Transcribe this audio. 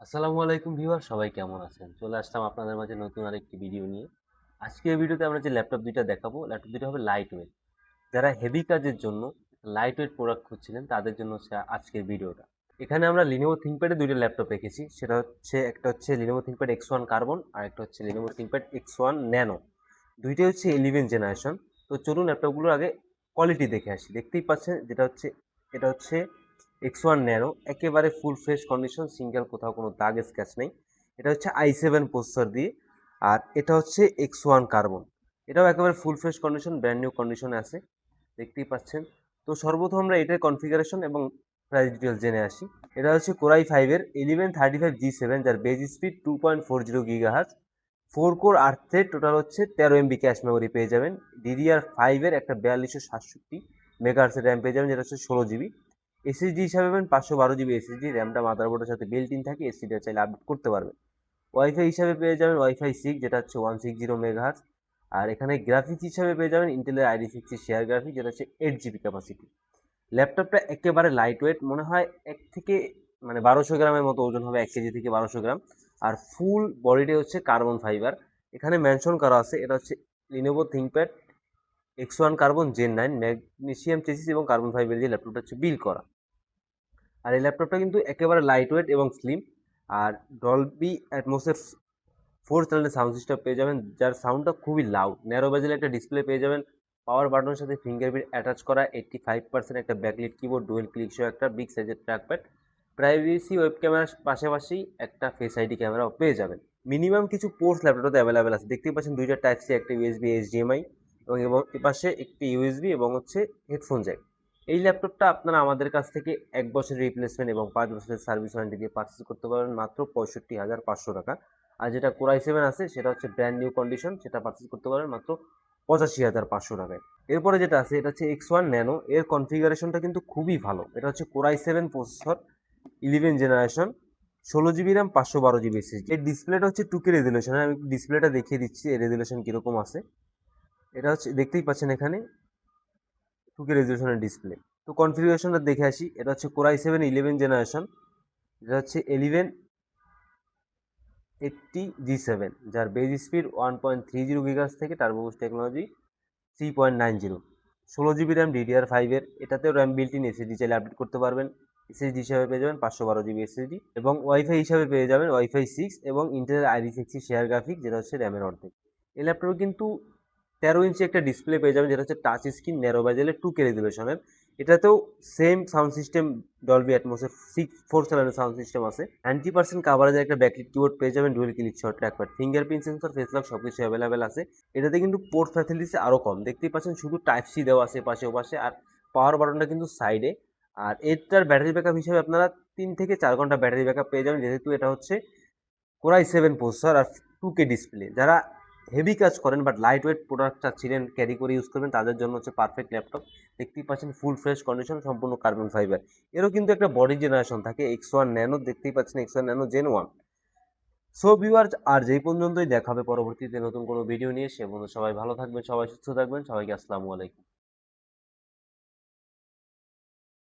আসসালামু আলাইকুম ভিউয়ার, সবাই কেমন আছেন? চলে আসলাম আপনাদের মাঝে নতুন আরেকটি ভিডিও নিয়ে। আজকের ভিডিওতে আমরা যে ল্যাপটপ দুইটা দেখাবো, ল্যাপটপ দুটো হবে লাইট ওয়েট। যারা হেভি কাজের জন্য লাইট ওয়েট প্রোডাক্ট খুঁজছিলেন তাদের জন্য হচ্ছে আজকের ভিডিওটা। এখানে আমরা লিনোভো থিংকপ্যাডে দুইটা ল্যাপটপ রেখেছি। সেটা হচ্ছে একটা হচ্ছে লিনোভো থিংকপ্যাড X1 কার্বন আর একটা হচ্ছে লিনোভো থিংকপ্যাড X1 ন্যানো। দুইটাই হচ্ছে 11 জেনারেশন। তো চলুন ল্যাপটপগুলোর আগে কোয়ালিটি দেখে আসি। দেখতেই পাচ্ছেন এটা হচ্ছে X1 ন্যানো, একেবারে ফুল ফ্রেশ কন্ডিশন, সিঙ্গেল কোথাও কোনো দাগ স্ক্র্যাচ নেই। এটা হচ্ছে i7 প্রসেসর দিয়ে। আর এটা হচ্ছে X1 কার্বন, এটাও একেবারে full fresh condition, brand new কন্ডিশনে আছে, দেখতেই পাচ্ছেন। তো সর্বপ্রথম আমরা এটার কনফিগারেশন এবং প্রাইস ডিটেলস জেনে আসি। এটা হচ্ছে কোরাই ফাইভের 1135G7, যার base speed 2.40 GHz, 4 core 8 thread, total হচ্ছে 13 MB ক্যাশ মেমোরি পেয়ে যাবেন। DDR5-এর একটা 4267 মেগাহার্টজ র্যাম পেয়ে যাবেন, যেটা হচ্ছে 16 GB। এসএসডি হিসাবে পাবেন 512 GB এসএসডি, র্যামটা মাদারবোর্ডের সাথে বিল্ট ইন থাকে, এসএসডি চাইলে আপডেট করতে পারবেন। ওয়াইফাই হিসাবে পেয়ে যাবেন ওয়াইফাই 6, যেটা হচ্ছে 160 মেগাহার্টজ। আর এখানে গ্রাফিক্স হিসাবে পেয়ে যাবেন ইন্টেলের আইডি 6 শেয়ার গ্রাফিক্স, যেটা হচ্ছে 8 GB ক্যাপাসিটি। ল্যাপটপটা একেবারে লাইট ওয়েট, মনে হয় 1200 গ্রামের মতো ওজন হবে, 1 কেজি থেকে 1200 গ্রাম। আর ফুল বডিটা হচ্ছে কার্বন ফাইবার। এখানে মেনশন করা আছে এটা হচ্ছে Lenovo ThinkPad X1 carbon gen 9 magnesium chassis এবং কার্বন ফাইবার দিয়ে ল্যাপটপটা হচ্ছে বিল্ড করা। আর এই ল্যাপটপটা কিন্তু একেবারে লাইট ওয়েট এবং স্লিম। আর ডলবি অ্যাটমসের 4 চ্যানেলের সাউন্ড সিস্টেম পেয়ে যাবেন, যার সাউন্ডটা খুবই লাউড। ন্যারো বেজেলের একটা ডিসপ্লে পেয়ে যাবেন, পাওয়ার বাটনের সাথে ফিঙ্গারপ্রিন্ট অ্যাটাচ করা, 85% একটা ব্যাকলিট কিবোর্ড, ডুয়েল ক্লিক সহ একটা বিগ সাইজের ট্র্যাকপ্যাড, প্রাইভেসি ওয়েব ক্যামেরার পাশাপাশি একটা ফেস আইডি ক্যামেরাও পেয়ে যাবেন। মিনিমাম কিছু পোর্টস ল্যাপটপটাতে অ্যাভেলেবেল আছে, দেখতেই পাচ্ছেন দুইটা টাইপ সি, একটা ইউএসবি HDMI, এবং এপাশে একটি ইউএসবি এবং হচ্ছে হেডফোন জ্যাক। এই ল্যাপটপটা আপনারা আমাদের কাছ থেকে 1 বছরের রিপ্লেসমেন্ট এবং 5 বছরের সার্ভিস ওয়ারেন্টি দিয়ে পারচেস করতে পারবেন মাত্র 65,500 টাকা। আর যেটা কোরাই 7 আছে সেটা হচ্ছে ব্র্যান্ড নিউ কন্ডিশন, সেটা পারচেস করতে পারবেন মাত্র 85,500 টাকায়। এরপরে যেটা আছে এটা হচ্ছে X1 ন্যানো, এর কনফিগারেশনটা কিন্তু খুবই ভালো। এটা হচ্ছে core i 7 processor, 11 generation, 16 GB RAM, 512 GB SSD. এর ডিসপ্লেটা হচ্ছে 2K রেজুলেশন। আমি ডিসপ্লেটা দেখিয়ে দিচ্ছি এর রেজুলেশন কীরকম আছে। এটা হচ্ছে দেখতেই পাচ্ছেন এখানে 2K রেজুলেশনের ডিসপ্লে। তো কনফিগারেশনটা দেখে আসি। এটা হচ্ছে কোরাই 7 11 জেনারেশন, এটা হচ্ছে 1180G7, যার বেজ স্পিড 1.30 GHz থেকে turbo boost technology 3.90, 16 GB RAM DDR5-এর, এটাতেও র্যাম বিল্ট ইন, এসএসডি চাইলে আপডেট করতে পারবেন। এসএসডি হিসাবে পেয়ে যাবেন 512 GB এসএসডি, এবং ওয়াইফাই হিসাবে পেয়ে যাবেন ওয়াইফাই 6 এবং ইন্টেলের আইডি 6 শেয়ার গ্রাফিক, যেটা হচ্ছে র্যামের অর্ধেক। এই ল্যাপটপে কিন্তু 13 ইঞ্চি একটা ডিসপ্লে পেয়ে যাবেন, যেটা হচ্ছে টাচ স্ক্রিন, ন্যারো বেজেলের 2K রেজুলেশনের। এটাতেও সেম সাউন্ড সিস্টেম, ডলবি অ্যাটমসের 4 চ্যানেলের সাউন্ড সিস্টেম আছে। 90% কাভারেজের একটা ব্যাকলিট কিবোর্ড পেয়ে যাবেন, dual click shot trackpad, fingerprint sensor, face lock সবকিছু অ্যাভেলেবেল আছে। এটাতে কিন্তু পোর্ট ফ্যাসিলিটিস আরও কম, দেখতেই পাচ্ছেন শুধু টাইপ সি দেওয়া আছে পাশে ওপাশে, আর পাওয়ার বাটনটা কিন্তু সাইডে। আর এটার ব্যাটারি ব্যাকআপ হিসেবে আপনারা 3 থেকে 4 ঘন্টা ব্যাটারি ব্যাকআপ পেয়ে যাবেন, যেহেতু এটা হচ্ছে কোরাই 7 প্রসেসর আর 2K ডিসপ্লে। যারা হেভি কাজ করেন বাট লাইট ওয়েট প্রোডাক্ট চাচ্ছিলেন ক্যারি করে ইউজ করবেন, তাদের জন্য হচ্ছে পারফেক্ট ল্যাপটপ। দেখতেই পাচ্ছেন ফুল ফ্রেশ কন্ডিশন, সম্পূর্ণ কার্বন ফাইবার। এরও কিন্তু একটা বডি জেনারেশন থাকে X1 ন্যানো, দেখতেই পাচ্ছেন X1 nano gen 1। So viewers, আর যেই পর্যন্তই দেখাবে পরবর্তীতে নতুন কোনো ভিডিও নিয়ে, সে পর্যন্ত সবাই ভালো থাকবেন, সবাই সুস্থ থাকবেন, সবাইকে আসসালামু আলাইকুম।